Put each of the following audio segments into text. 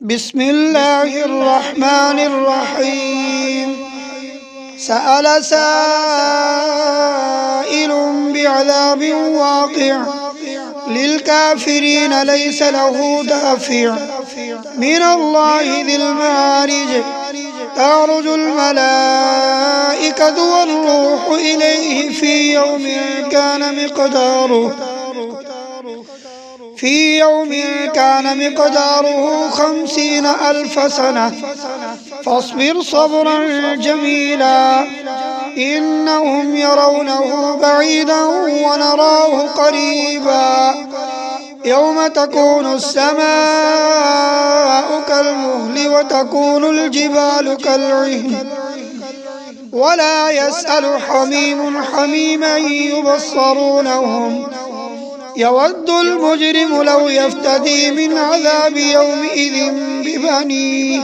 بسم الله الرحمن الرحيم. سأل سائل بعذاب واقع للكافرين ليس له دافع من الله ذي المعارج تعرج الملائكة والروح إليه في يوم كان مقداره 50,000 سنة فاصبر صبرا جميلا إنهم يرونه بعيدا ونراه قريبا يوم تكون السماء كالمهل وتكون الجبال كالعهن ولا يسأل حميم حميما يبصرونهم يود المجرم لو يفتدي من عذاب يومئذ ببنيه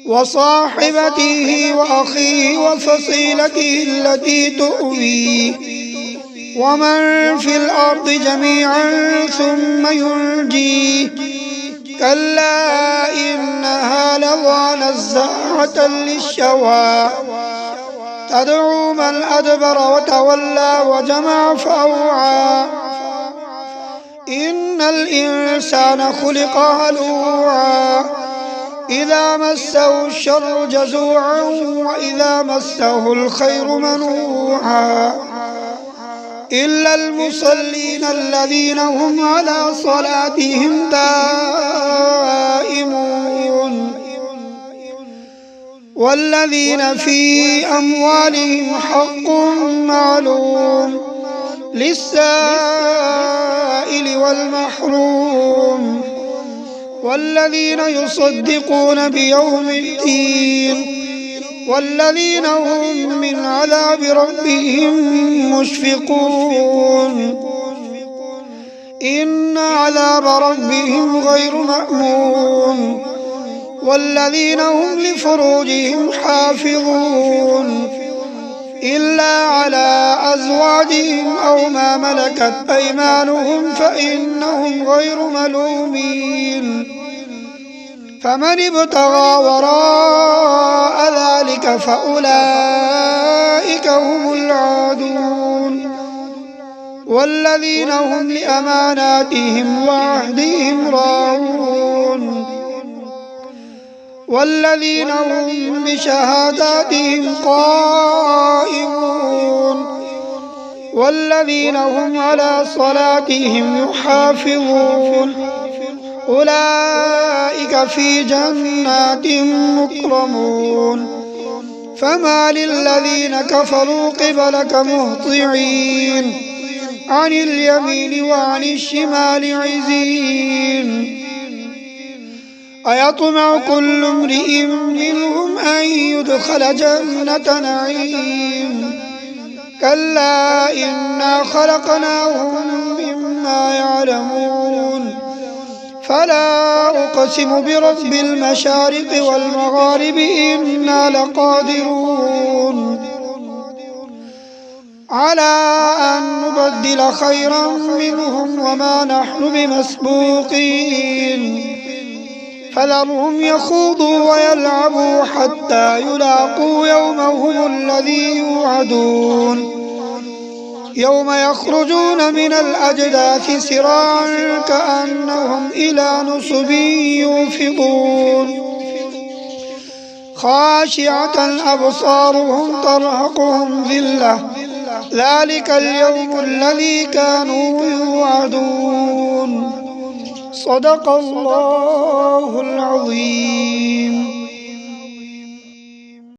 وصاحبته وأخيه وفصيلته التي تؤويه ومن في الأرض جميعا ثم ينجيه كلا إنها لظى نزاعة للشوى تدعو من أدبر وتولى وجمع فأوعى إن الإنسان خلق هلوعا إذا مسه الشر جزوعا وإذا مسه الخير منوعا إلا المصلين الذين هم على صلاتهم دائمون والذين في أموالهم حق معلوم للسائل والمحروم والذين يصدقون بيوم الدين والذين هم من عذاب ربهم مشفقون إن عذاب ربهم غير مأمون والذين هم لفروجهم حافظون إلا على أزواجهم أو ما ملكت أيمانهم فإنهم غير ملومين فمن ابتغى وراء ذلك فأولئك هم العادون والذين هم لأماناتهم وعهدهم راعون والذين هم بشهاداتهم قائمون والذين هم على صلاتهم يحافظون أولئك في جنات مكرمون فما للذين كفروا قبلك مهطعين عن اليمين وعن الشمال عزين أيطمع كل امرئ منهم أن يدخل جنة نعيم كلا إنا خلقناهم مما يعلمون فلا أقسم برب المشارق والمغارب إنا لقادرون على أن نبدل خيرا منهم وما نحن بمسبوقين فذرهم يخوضوا ويلعبوا حتى يلاقوا يومهم الذي يوعدون يوم يخرجون من الأجداث سراعا كأنهم إلى نصب يوفضون خاشعة أبصارهم ترهقهم ذلة ذلك اليوم الذي كانوا يوعدون صدق الله العظيم.